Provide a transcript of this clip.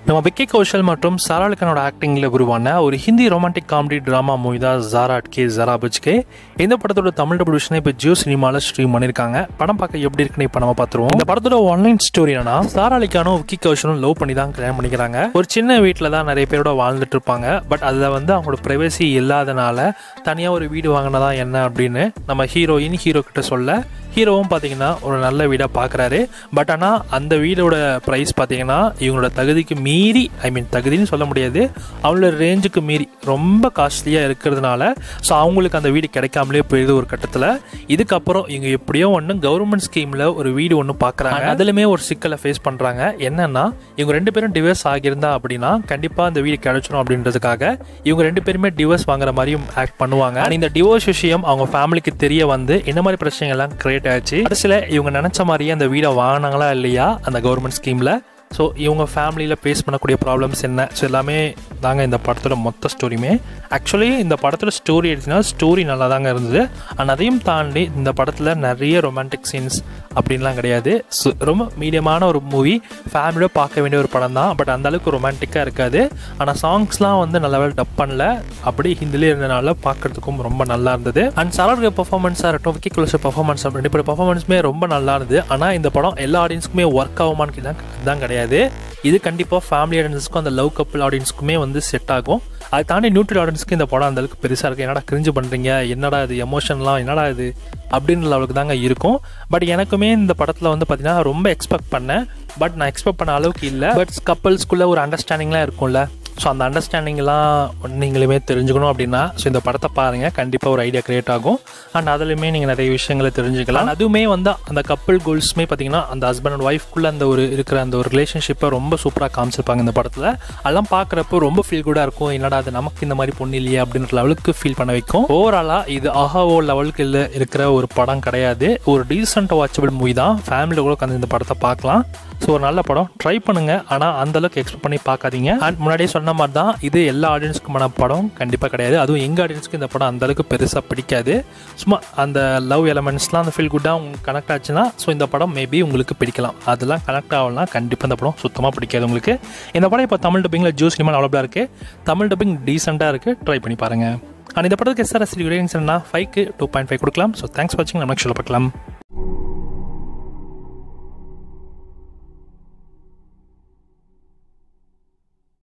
நம்ம விக்கி கௌஷல் மற்றும் சாரா அலி கானோட ஆக்டிங்கில் உருவான ஒரு Hindi romantic comedy drama movie தான் ஜாரா அட்கே ஜரா பச்கே. இந்த படத்தோட தமிழ் டபிள்யூஷனை இப்போ ஜியோ சினிமாவில் ஸ்ட்ரீம் பண்ணியிருக்காங்க. படம் பார்க்க எப்படி இருக்குன்னு இப்போ நம்ம பார்த்துருவோம். இந்த படத்தோட ஆன்லைன் ஸ்டோரி என்னன்னா, சாரா அலி கானும் விக்கி கௌஷலும் லவ் பண்ணி தான் கல்யாணம் பண்ணிக்கிறாங்க. ஒரு சின்ன வீட்டில் தான் நிறைய பேரோட வாழ்ந்துட்டு இருப்பாங்க. பட் அதில் அவங்களோட ப்ரைவசி இல்லாதனால தனியாக ஒரு வீடு வாங்கினதா என்ன அப்படின்னு நம்ம ஹீரோ கிட்ட சொல்ல, ஹீரோவும் பார்த்தீங்கன்னா ஒரு நல்ல வீடாக பார்க்குறாரு. பட் ஆனால் அந்த வீடோட ப்ரைஸ் பார்த்தீங்கன்னா இவங்களோட தகுதிக்கு மீறி, தகுதின்னு சொல்ல முடியாது, அவங்களோட ரேஞ்சுக்கு மீறி ரொம்ப காஸ்ட்லியாக இருக்கிறதுனால ஸோ அவங்களுக்கு அந்த வீடு கிடைக்காமலே போயிடுது ஒரு கட்டத்தில். இதுக்கப்புறம் இவங்க எப்படியோ ஒன்று கவர்மெண்ட் ஸ்கீமில் ஒரு வீடு ஒன்று பார்க்குறாங்க. அதுலேயுமே ஒரு சிக்கலை ஃபேஸ் பண்ணுறாங்க. என்னன்னா, இவங்க 2 பேரும் டிவோர்ஸ் ஆகியிருந்தா அப்படின்னா கண்டிப்பாக அந்த வீடு கிடைச்சிடும் அப்படின்றதுக்காக இவங்க 2 பேருமே டிவோர்ஸ் வாங்குற மாதிரியும் ஆக்ட் பண்ணுவாங்க. இந்த டிவோர்ஸ் விஷயம் அவங்க ஃபேமிலிக்கு தெரிய வந்து இந்த மாதிரி பிரச்சனைகள்லாம் கிரியேட் ஆச்சு. கடைசியில் இவங்க நினைச்ச மாதிரியே அந்த வீடை வாங்கினாங்களா இல்லையா அந்த கவர்மெண்ட் ஸ்கீம்ல. ஸோ இவங்க ஃபேமிலியில் ஃபேஸ் பண்ணக்கூடிய ப்ராப்ளம்ஸ் என்ன, ஸோ எல்லாமே தாங்க இந்த படத்தோட மொத்த ஸ்டோரியுமே. ஆக்சுவலி இந்த படத்தோட ஸ்டோரி எடுத்தினா ஸ்டோரி நல்லா தாங்க இருந்தது. ஆனால் அதையும் தாண்டி இந்த படத்தில் நிறைய ரொமான்டிக் சீன்ஸ் அப்படின்லாம் கிடையாது. ஸோ ரொம்ப மீடியமான ஒரு மூவி, ஃபேமிலியோட பார்க்க வேண்டிய ஒரு படம் தான். பட் அந்தளவுக்கு ரொமான்டிக்காக இருக்காது. ஆனால் சாங்ஸ்லாம் நல்ல வேலை டப் பண்ணல, அப்படி ஹிந்திலே இருந்தனால பார்க்குறதுக்கும் ரொம்ப நல்லா இருந்தது. அண்ட் சாரோட பர்ஃபார்மன்ஸாக இருக்கட்டும், விக்கி கௌஷல் பர்ஃபார்மன்ஸ், 2 பேர் பர்ஃபார்மன்ஸுமே ரொம்ப நல்லா இருந்தது. ஆனால் இந்த படம் எல்லா ஆடியன்ஸுக்குமே ஒர்க் ஆகுமான்னு தான் கிடையாது. இது கண்டிப்பாக ஃபேமிலி ஆடியன்ஸுக்கும் அந்த லவ் கப்பிள் ஆடியன்ஸுக்குமே செட் ஆகும். அதை தாண்டி நியூட்ரல் ஆடியன்ஸ்க்கு இந்த படம் அந்தளவுக்கு பெருசாக இருக்குது. என்னடா கிரிஞ்சு பண்ணுறீங்க, என்னடா இது எமோஷன்லாம், என்னடா இது அப்படின்ற லெவலுக்கு தாங்க இருக்கும். பட் எனக்குமே இந்த படத்தில் பார்த்தீங்கன்னா ரொம்ப எக்ஸ்பெக்ட் பண்ணேன். பட் நான் எக்ஸ்பெக்ட் பண்ண அளவுக்கு இல்லை. பட் கப்பல்ஸ்குள்ளே ஒரு அண்டர்ஸ்டாண்டிங்லாம் இருக்கும்ல, ஸோ அந்த அண்டர்ஸ்டாண்டிங்லாம் நீங்களுமே தெரிஞ்சுக்கணும் அப்படின்னா ஸோ இந்த படத்தை பாருங்கள், கண்டிப்பாக ஒரு ஐடியா கிரியேட் ஆகும். அண்ட் அதுலேயுமே நீங்கள் நிறைய விஷயங்களை தெரிஞ்சுக்கலாம். அதுவுமே அந்த கப்பல் கோல்ஸுமே பார்த்தீங்கன்னா அந்த ஹஸ்பண்ட் அண்ட் ஒய்ஃப்குள்ளே அந்த ஒரு இருக்கிற அந்த ஒரு ரிலேஷன்ஷிப்பை ரொம்ப சூப்பராக காமிச்சிருப்பாங்க இந்த படத்தில். அதெல்லாம் பார்க்குறப்போ ரொம்ப ஃபீல் குட்டாக இருக்கும். என்னடா அது நமக்கு இந்த மாதிரி பொண்ணு இல்லையே அப்படின்ற லெவலுக்கு ஃபீல் பண்ண வைக்கும். ஓவராலாக இது ஆஹாவோ லெவலுக்கு இருக்கிற ஒரு படம் கிடையாது. ஒரு டீசென்ட் வாட்சபிள் மூவி தான். ஃபேமிலியில் கூட உட்காந்து இந்த படத்தை பார்க்கலாம். ஸோ ஒரு நல்ல படம், ட்ரை பண்ணுங்கள். ஆனால் அந்தளவுக்கு எக்ஸ்பெக்ட் பண்ணி பார்க்காதீங்க. அண்ட் முன்னாடியே சொன்ன மாதிரி தான், இது எல்லா ஆடியன்ஸுக்குமான படம் கண்டிப்பாக கிடையாது. அதுவும் எங்கள் ஆடியன்ஸுக்கு இந்த படம் அந்தளவுக்கு பெருசாக பிடிக்காது. சும்மா அந்த லவ் எலமெண்ட்ஸ்லாம் அந்த ஃபீல் குட்டாக உங்களுக்கு கனெக்ட் ஆச்சுன்னா ஸோ இந்த படம் மேபி உங்களுக்கு பிடிக்கலாம். அதெல்லாம் கனெக்ட் ஆகலாம், கண்டிப்பாக இந்த படம் சுத்தமாக பிடிக்காது உங்களுக்கு. இந்த படம் இப்போ தமிழ் டப்பிங்கில் ஜியோ சினிமா அவைலபிளாக இருக்குது. தமிழ் டப்பிங் டீசெண்டாக இருக்குது, ட்ரை பண்ணி பாருங்கள். அண்ட் இந்த படத்துக்கு SRS ரேட்டிங்ஸ் 5க்கு 2.5 கொடுக்கலாம். ஸோ தேங்க்ஸ் ஃபார் வாட்சிங். நம்ம நெக்ஸ்ட் பார்க்கலாம்.